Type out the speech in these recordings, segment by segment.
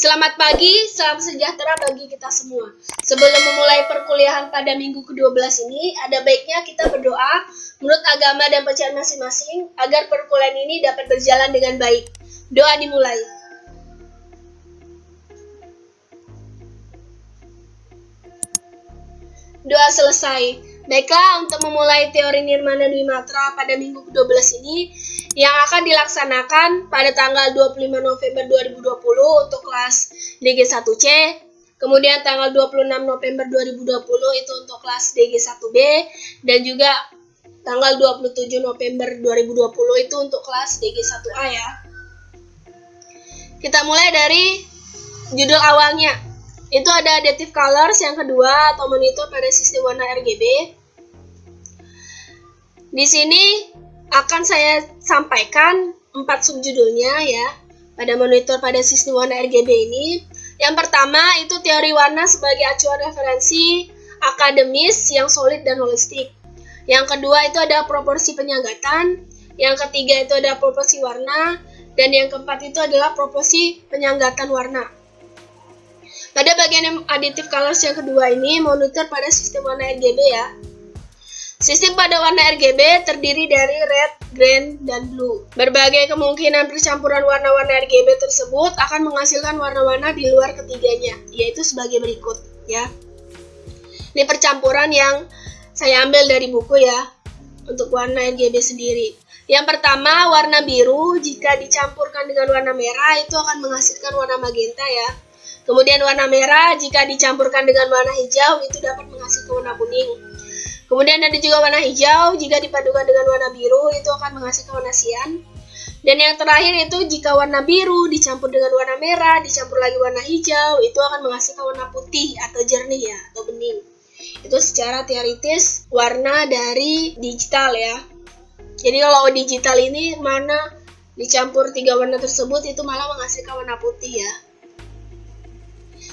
Selamat pagi, salam sejahtera bagi kita semua. Sebelum memulai perkuliahan pada minggu ke-12 ini, ada baiknya kita berdoa menurut agama dan percayaan masing-masing agar perkuliahan ini dapat berjalan dengan baik. Doa dimulai. Doa selesai. Baiklah, untuk memulai teori Nirmana Dwi Matra pada minggu ke-12 ini, yang akan dilaksanakan pada tanggal 25 November 2020 untuk kelas DG1C, kemudian tanggal 26 November 2020 itu untuk kelas DG1B, dan juga tanggal 27 November 2020 itu untuk kelas DG1A ya. Kita mulai dari judul awalnya. Itu ada adaptive colors yang kedua atau monitor pada sistem warna RGB. Di sini akan saya sampaikan 4 subjudulnya ya pada monitor pada sistem warna RGB ini. Yang pertama itu teori warna sebagai acuan referensi akademis yang solid dan holistik. Yang kedua itu ada proporsi penyanggatan. Yang ketiga itu ada proporsi warna. Dan yang keempat itu adalah proporsi penyanggatan warna. Pada bagian additive colors yang kedua ini monitor pada sistem warna RGB ya. Sistem pada warna RGB terdiri dari red, green, dan blue. Berbagai kemungkinan percampuran warna-warna RGB tersebut akan menghasilkan warna-warna di luar ketiganya, yaitu sebagai berikut ya. Ini percampuran yang saya ambil dari buku ya, untuk warna RGB sendiri. Yang pertama, warna biru jika dicampurkan dengan warna merah itu akan menghasilkan warna magenta ya. Kemudian warna merah jika dicampurkan dengan warna hijau itu dapat menghasilkan warna kuning. Kemudian ada juga warna hijau jika dipadukan dengan warna biru itu akan menghasilkan warna sian. Dan yang terakhir itu jika warna biru dicampur dengan warna merah, dicampur lagi warna hijau, itu akan menghasilkan warna putih atau jernih ya, atau bening. Itu secara teoritis warna dari digital ya. Jadi kalau digital ini mana dicampur 3 warna tersebut itu malah menghasilkan warna putih ya.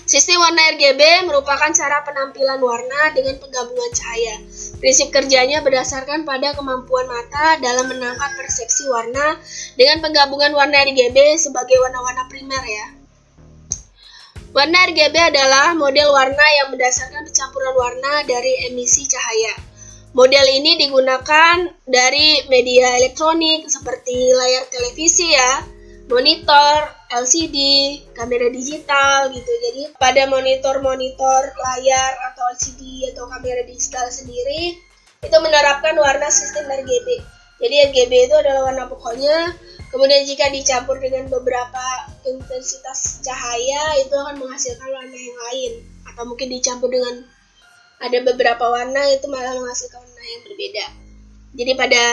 Sistem warna RGB merupakan cara penampilan warna dengan penggabungan cahaya. Prinsip kerjanya berdasarkan pada kemampuan mata dalam menangkap persepsi warna dengan penggabungan warna RGB sebagai warna-warna primer ya. Warna RGB adalah model warna yang berdasarkan pencampuran warna dari emisi cahaya. Model ini digunakan dari media elektronik seperti layar televisi ya, monitor, LCD, kamera digital gitu. Jadi pada monitor layar atau LCD atau kamera digital sendiri itu menerapkan warna sistem RGB. Jadi RGB itu adalah warna pokoknya. Kemudian jika dicampur dengan beberapa intensitas cahaya itu akan menghasilkan warna yang lain. Atau mungkin dicampur dengan ada beberapa warna itu malah menghasilkan warna yang berbeda. Jadi pada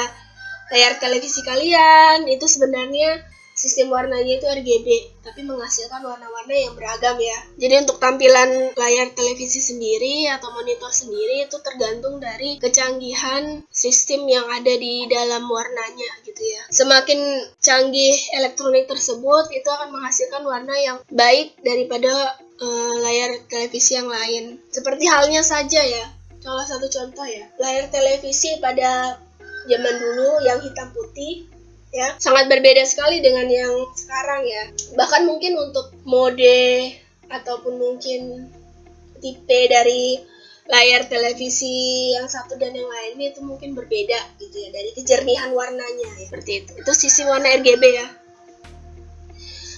layar televisi kalian itu sebenarnya sistem warnanya itu RGB, tapi menghasilkan warna-warna yang beragam ya. Jadi untuk tampilan layar televisi sendiri atau monitor sendiri itu tergantung dari kecanggihan sistem yang ada di dalam warnanya gitu ya. Semakin canggih elektronik tersebut itu akan menghasilkan warna yang baik daripada layar televisi yang lain. Seperti halnya saja ya, salah satu contoh ya, layar televisi pada zaman dulu yang hitam putih ya, sangat berbeda sekali dengan yang sekarang ya. Bahkan mungkin untuk mode ataupun mungkin tipe dari layar televisi yang satu dan yang lainnya itu mungkin berbeda gitu ya, dari kejernihan warnanya ya. Seperti itu. Itu sisi warna RGB ya.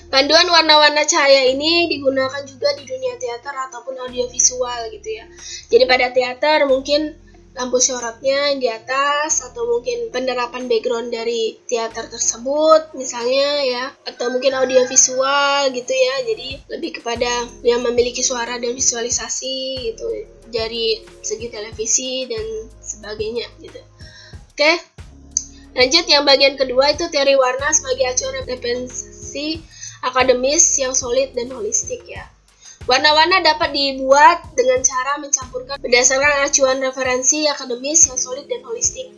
Panduan warna-warna cahaya ini digunakan juga di dunia teater ataupun audiovisual gitu ya. Jadi pada teater mungkin lampu sorotnya di atas atau mungkin penerapan background dari teater tersebut misalnya ya, atau mungkin audiovisual gitu ya, jadi lebih kepada yang memiliki suara dan visualisasi gitu dari segi televisi dan sebagainya gitu. Oke, lanjut yang bagian kedua itu teori warna sebagai acuan referensi akademis yang solid dan holistik ya. Warna-warna dapat dibuat dengan cara mencampurkan berdasarkan acuan referensi akademis yang solid dan holistik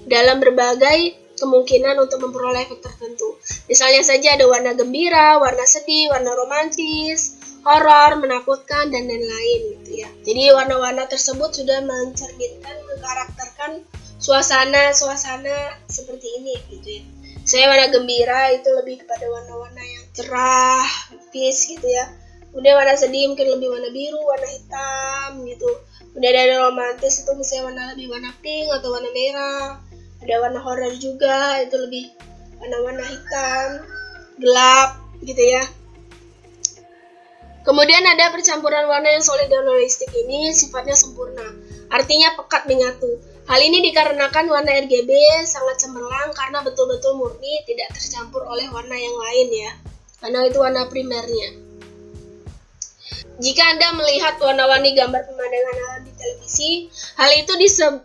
dalam berbagai kemungkinan untuk memperoleh efek tertentu. Misalnya saja ada warna gembira, warna sedih, warna romantis, horor, menakutkan, dan lain-lain gitu ya. Jadi warna-warna tersebut sudah mencerminkan, mengkarakterkan suasana seperti ini gitu ya. Saya warna gembira itu lebih kepada warna-warna yang cerah, peace gitu ya. Kemudian warna sedih mungkin lebih warna biru, warna hitam gitu. Kemudian ada romantis itu misalnya lebih warna pink atau warna merah. Ada warna horror juga, itu lebih warna-warna hitam, gelap gitu ya. Kemudian ada percampuran warna yang solid dan realistik ini sifatnya sempurna, artinya pekat menyatu. Hal ini dikarenakan warna RGB sangat cemerlang karena betul-betul murni, tidak tercampur oleh warna yang lain ya, karena itu warna primernya. Jika Anda melihat warna-warni gambar pemandangan alam di televisi, hal itu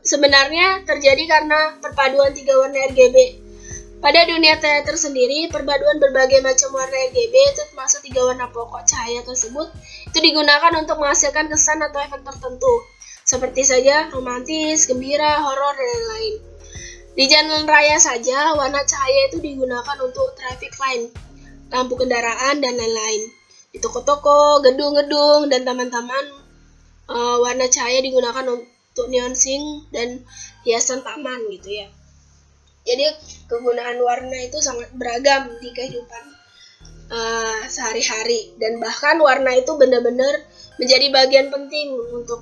sebenarnya terjadi karena perpaduan 3 warna RGB. Pada dunia teater sendiri, perpaduan berbagai macam warna RGB itu termasuk 3 warna pokok cahaya tersebut itu digunakan untuk menghasilkan kesan atau efek tertentu, seperti saja romantis, gembira, horor, dan lain-lain. Di jalan raya saja, warna cahaya itu digunakan untuk traffic light, lampu kendaraan, dan lain-lain. Di toko-toko, gedung-gedung, dan taman-taman, warna cahaya digunakan untuk neon sign dan hiasan taman gitu ya. Jadi kegunaan warna itu sangat beragam di kehidupan sehari-hari, dan bahkan warna itu benar-benar menjadi bagian penting untuk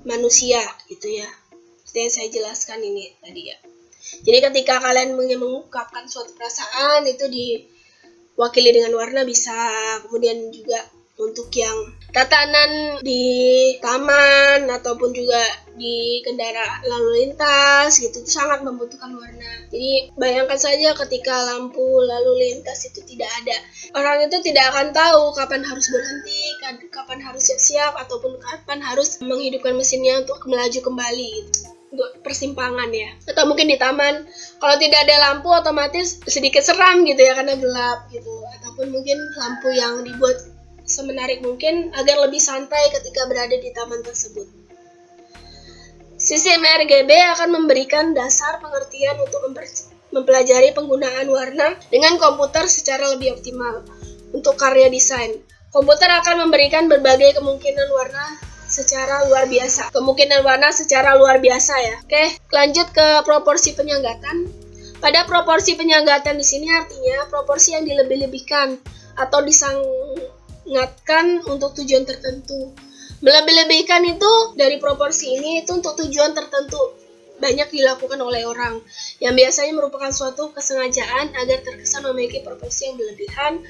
manusia gitu ya. Seperti yang saya jelaskan ini tadi ya. Jadi ketika kalian mengungkapkan suatu perasaan itu diwakili dengan warna bisa, kemudian juga untuk yang tatanan di taman ataupun juga di kendaraan lalu lintas gitu itu sangat membutuhkan warna. Jadi bayangkan saja ketika lampu lalu lintas itu tidak ada, orang itu tidak akan tahu kapan harus berhenti, kapan harus siap-siap, ataupun kapan harus menghidupkan mesinnya untuk melaju kembali gitu. Untuk persimpangan ya, atau mungkin di taman kalau tidak ada lampu otomatis sedikit seram gitu ya karena gelap gitu, ataupun mungkin lampu yang dibuat semenarik mungkin agar lebih santai ketika berada di taman tersebut. Sistem RGB akan memberikan dasar pengertian untuk mempelajari penggunaan warna dengan komputer secara lebih optimal untuk karya desain. Komputer akan memberikan berbagai kemungkinan warna secara luar biasa. Kemungkinan warna secara luar biasa ya. Oke, lanjut ke proporsi penyanggatan. Pada proporsi penyanggatan di sini artinya proporsi yang dilebih-lebihkan atau disangatkan untuk tujuan tertentu. Melebih-lebihkan itu dari proporsi ini itu untuk tujuan tertentu banyak dilakukan oleh orang yang biasanya merupakan suatu kesengajaan agar terkesan memiliki proporsi yang berlebihan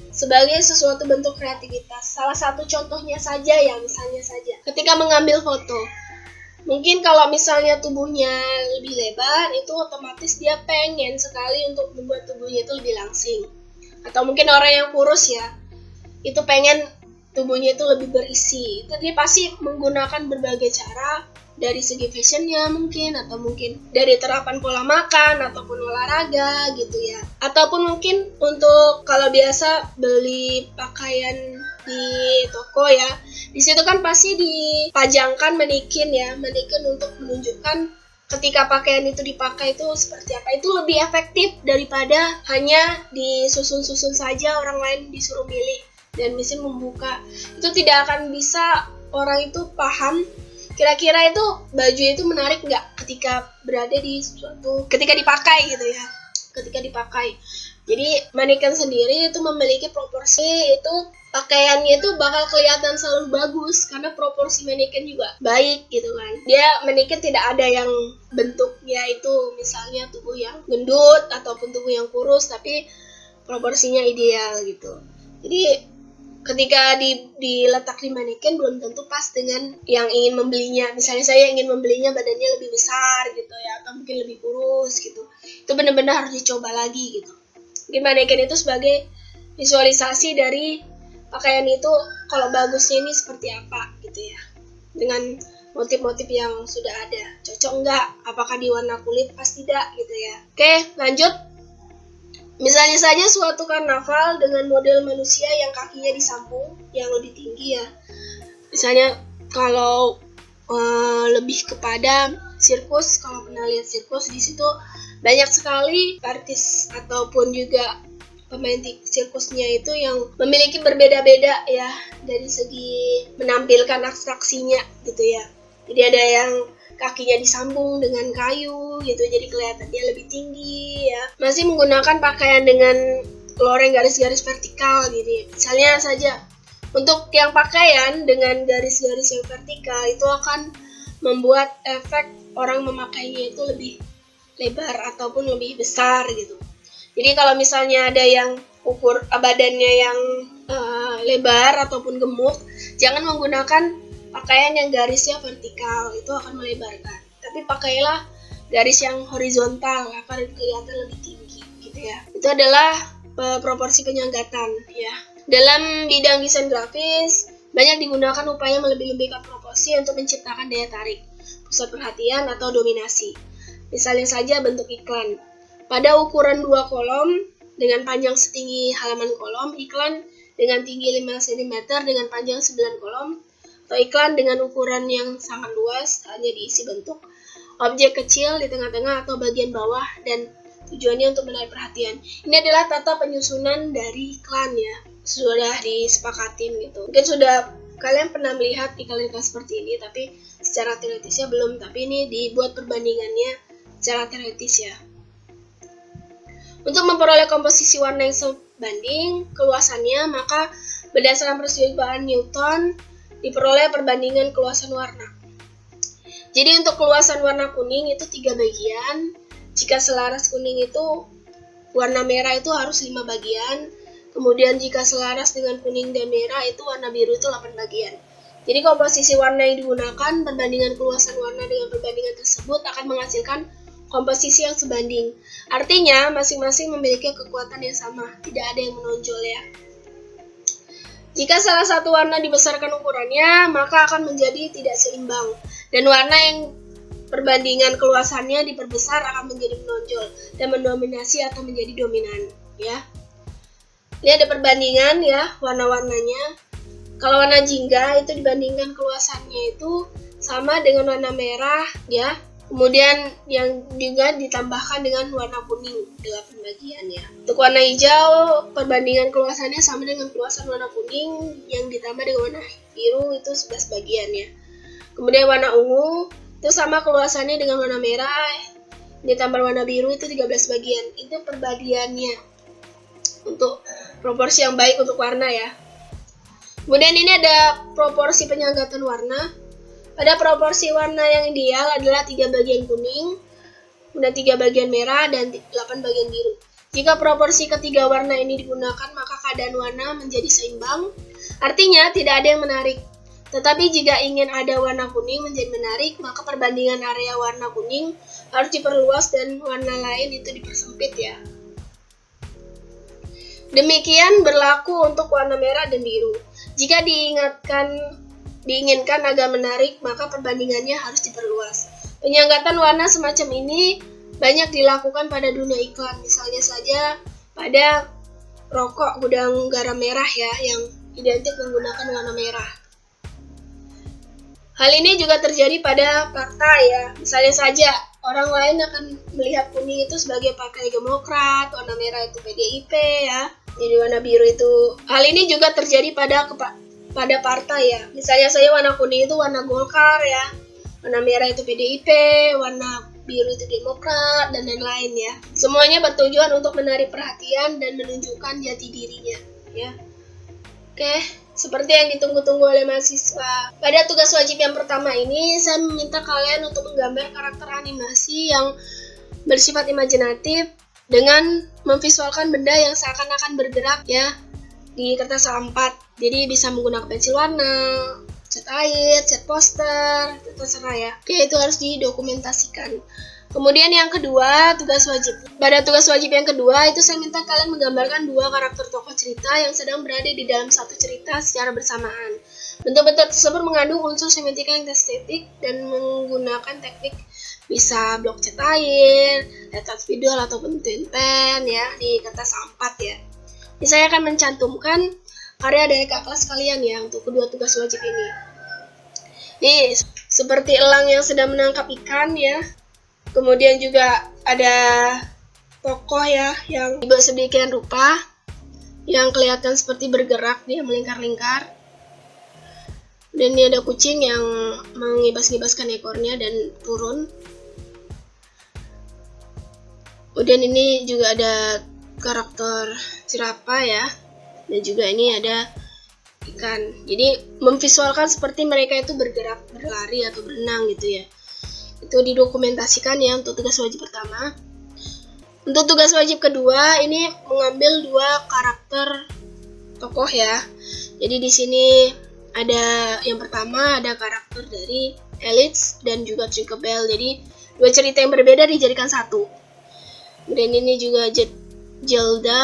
sebagai sesuatu bentuk kreativitas. Salah satu contohnya saja ya, misalnya saja ketika mengambil foto. Mungkin kalau misalnya tubuhnya lebih lebar, itu otomatis dia pengen sekali untuk membuat tubuhnya itu lebih langsing. Atau mungkin orang yang kurus ya, itu pengen tubuhnya itu lebih berisi. Itu dia pasti menggunakan berbagai cara, dari segi fashionnya mungkin, atau mungkin dari terapan pola makan, ataupun olahraga gitu ya. Ataupun mungkin untuk kalau biasa beli pakaian di toko ya, di situ kan pasti dipajangkan manekin ya, manekin untuk menunjukkan ketika pakaian itu dipakai itu seperti apa. Itu lebih efektif daripada hanya disusun-susun saja, orang lain disuruh milih dan mesin membuka. Itu tidak akan bisa orang itu paham kira-kira itu baju itu menarik nggak ketika berada di ketika dipakai gitu ya, ketika dipakai. Jadi mannequin sendiri itu memiliki proporsi, itu pakaiannya itu bakal kelihatan selalu bagus karena proporsi mannequin juga baik gitu kan. Dia mannequin tidak ada yang bentuknya itu misalnya tubuh yang gendut ataupun tubuh yang kurus, tapi proporsinya ideal gitu. Jadi ketika diletak di manekin belum tentu pas dengan yang ingin membelinya. Misalnya saya ingin membelinya badannya lebih besar gitu ya, atau mungkin lebih kurus gitu. Itu benar-benar harus dicoba lagi gitu. Mungkin manekin itu sebagai visualisasi dari pakaian itu kalau bagusnya ini seperti apa gitu ya. Dengan motif-motif yang sudah ada. Cocok enggak? Apakah di warna kulit? Pas tidak gitu ya. Oke, lanjut. Misalnya saja suatu karnaval dengan model manusia yang kakinya disambung, yang lebih tinggi ya. Misalnya kalau lebih kepada sirkus, kalau pernah lihat sirkus di situ banyak sekali artis ataupun juga pemain sirkusnya itu yang memiliki berbeda-beda ya dari segi menampilkan atraksinya gitu ya. Jadi ada yang kakinya disambung dengan kayu gitu, jadi kelihatan dia lebih tinggi ya. Masih menggunakan pakaian dengan loreng garis-garis vertikal gitu. Misalnya saja untuk yang pakaian dengan garis-garis yang vertikal itu akan membuat efek orang memakainya itu lebih lebar ataupun lebih besar gitu. Jadi kalau misalnya ada yang badannya yang lebar ataupun gemuk, jangan menggunakan pakaian yang garisnya vertikal, itu akan melebarkan. Tapi pakailah garis yang horizontal akan kelihatan lebih tinggi gitu ya. Itu adalah proporsi penyanggatan ya. Dalam bidang desain grafis, banyak digunakan upaya melebih-lebihkan proporsi untuk menciptakan daya tarik, pusat perhatian atau dominasi. Misalnya saja bentuk iklan. Pada ukuran 2 kolom dengan panjang setinggi halaman kolom, iklan dengan tinggi 5 cm dengan panjang 9 kolom, atau iklan dengan ukuran yang sangat luas, hanya diisi bentuk objek kecil di tengah-tengah atau bagian bawah dan tujuannya untuk menarik perhatian. Ini adalah tata penyusunan dari iklan ya, sudah disepakatin gitu. Mungkin sudah kalian pernah melihat iklan-iklan seperti ini, tapi secara teoritisnya belum, tapi ini dibuat perbandingannya secara teoritis ya. Untuk memperoleh komposisi warna yang sebanding keluasannya, maka berdasarkan percobaan Newton diperoleh perbandingan keluasan warna. Jadi untuk keluasan warna kuning itu 3 bagian. Jika selaras kuning itu warna merah itu harus 5 bagian. Kemudian jika selaras dengan kuning dan merah itu warna biru itu 8 bagian. Jadi komposisi warna yang digunakan, perbandingan keluasan warna dengan perbandingan tersebut akan menghasilkan komposisi yang sebanding. Artinya masing-masing memiliki kekuatan yang sama, tidak ada yang menonjol ya. Jika salah satu warna dibesarkan ukurannya, maka akan menjadi tidak seimbang. Dan warna yang perbandingan keluasannya diperbesar akan menjadi menonjol dan mendominasi atau menjadi dominan. Ya. Ini ada perbandingan ya warna-warnanya. Kalau warna jingga itu dibandingkan keluasannya itu sama dengan warna merah ya. Kemudian yang juga ditambahkan dengan warna kuning 8 bagian ya. Untuk warna hijau perbandingan keluasannya sama dengan keluasan warna kuning yang ditambah dengan warna biru itu 11 bagian ya. Kemudian warna ungu itu sama keluasannya dengan warna merah ditambah warna biru itu 13 bagian. Itu perbandingannya untuk proporsi yang baik untuk warna ya. Kemudian ini ada proporsi penyanggatan warna. Pada proporsi warna yang ideal adalah 3 bagian kuning, kemudian 3 bagian merah, dan 8 bagian biru. Jika proporsi ketiga warna ini digunakan, maka keadaan warna menjadi seimbang. Artinya tidak ada yang menarik. Tetapi jika ingin ada warna kuning menjadi menarik, maka perbandingan area warna kuning harus diperluas dan warna lain itu dipersempit ya. Demikian berlaku untuk warna merah dan biru. Jika diinginkan agar menarik, maka perbandingannya harus diperluas. Penyanggatan warna semacam ini banyak dilakukan pada dunia iklan, misalnya saja pada rokok gudang garam merah ya, yang identik menggunakan warna merah. Hal ini juga terjadi pada partai ya, misalnya saja orang lain akan melihat kuning itu sebagai partai Demokrat, warna merah itu PDIP ya, jadi warna biru itu. Hal ini juga terjadi pada partai ya. Misalnya saya warna kuning itu warna Golkar ya, warna merah itu PDIP, warna biru itu Demokrat, dan lain-lain ya. Semuanya bertujuan untuk menarik perhatian dan menunjukkan jati dirinya ya. Oke, seperti yang ditunggu-tunggu oleh mahasiswa. Pada tugas wajib yang pertama ini, saya meminta kalian untuk menggambar karakter animasi yang bersifat imajinatif dengan memvisualkan benda yang seakan-akan bergerak ya di kertas A4. Jadi bisa menggunakan pensil warna, cat air, cat poster, terserah ya. Oke, itu harus didokumentasikan. Kemudian yang kedua, tugas wajib. Pada tugas wajib yang kedua, itu saya minta kalian menggambarkan 2 karakter tokoh cerita yang sedang berada di dalam satu cerita secara bersamaan. Bentuk-bentuk tersebut mengandung unsur semiotika yang estetik dan menggunakan teknik bisa blok cat air, letter spidol ataupun pen ya di kertas A4 ya. Ini saya akan mencantumkan karya dari kakak kelas kalian ya untuk kedua tugas wajib ini. Nih, seperti elang yang sedang menangkap ikan ya. Kemudian juga ada tokoh ya yang dibuat sedemikian rupa yang kelihatan seperti bergerak, dia melingkar-lingkar. Dan ini ada kucing yang mengibas-ngibaskan ekornya dan turun. Kemudian ini juga ada karakter jerapah ya. Dan juga ini ada ikan. Jadi memvisualkan seperti mereka itu bergerak, berlari atau berenang gitu ya. Itu didokumentasikan ya untuk tugas wajib pertama. Untuk tugas wajib kedua ini mengambil 2 karakter tokoh ya. Jadi di sini ada yang pertama ada karakter dari Elitch dan juga Tinkerbell. Jadi 2 cerita yang berbeda dijadikan satu. Dan ini juga Zelda,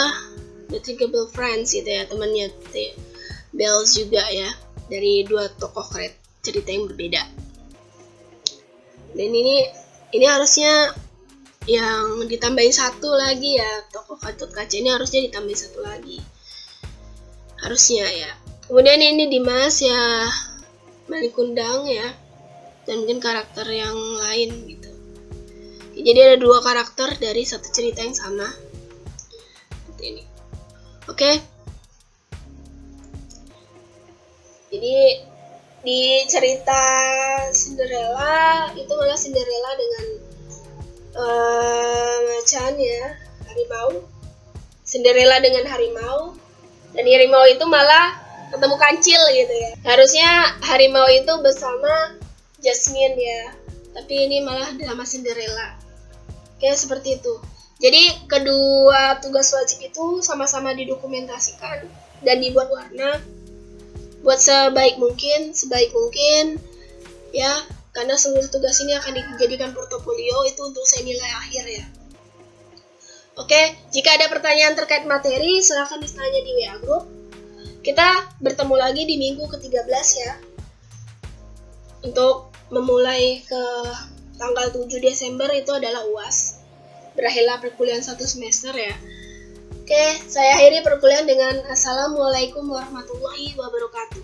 The Tinkerbell Friends gitu ya, temannya Bells juga ya, dari 2 tokoh cerita yang berbeda. Dan ini harusnya yang ditambahin satu lagi ya, tokoh Gatot-Kaca ini harusnya ditambahin satu lagi. Harusnya ya. Kemudian ini Dimas ya, Malik Kundang ya, dan mungkin karakter yang lain gitu. Jadi ada 2 karakter dari satu cerita yang sama. Seperti ini. Oke. Jadi di cerita Cinderella itu malah Cinderella dengan macan ya, harimau. Cinderella dengan harimau. Dan harimau itu malah ketemu kancil gitu ya. Harusnya harimau itu bersama Jasmine ya, tapi ini malah drama Cinderella. Oke, seperti itu. Jadi kedua tugas wajib itu sama-sama didokumentasikan dan dibuat warna buat sebaik mungkin ya, karena seluruh tugas ini akan dijadikan portofolio itu untuk saya nilai akhir ya. Oke, jika ada pertanyaan terkait materi, silahkan ditanya di WA Group. Kita bertemu lagi di minggu ke-13 ya. Untuk memulai ke tanggal 7 Desember itu adalah UAS. Berakhirlah perkuliahan 1 semester ya. Oke, saya akhiri perkuliahan dengan Assalamualaikum warahmatullahi wabarakatuh.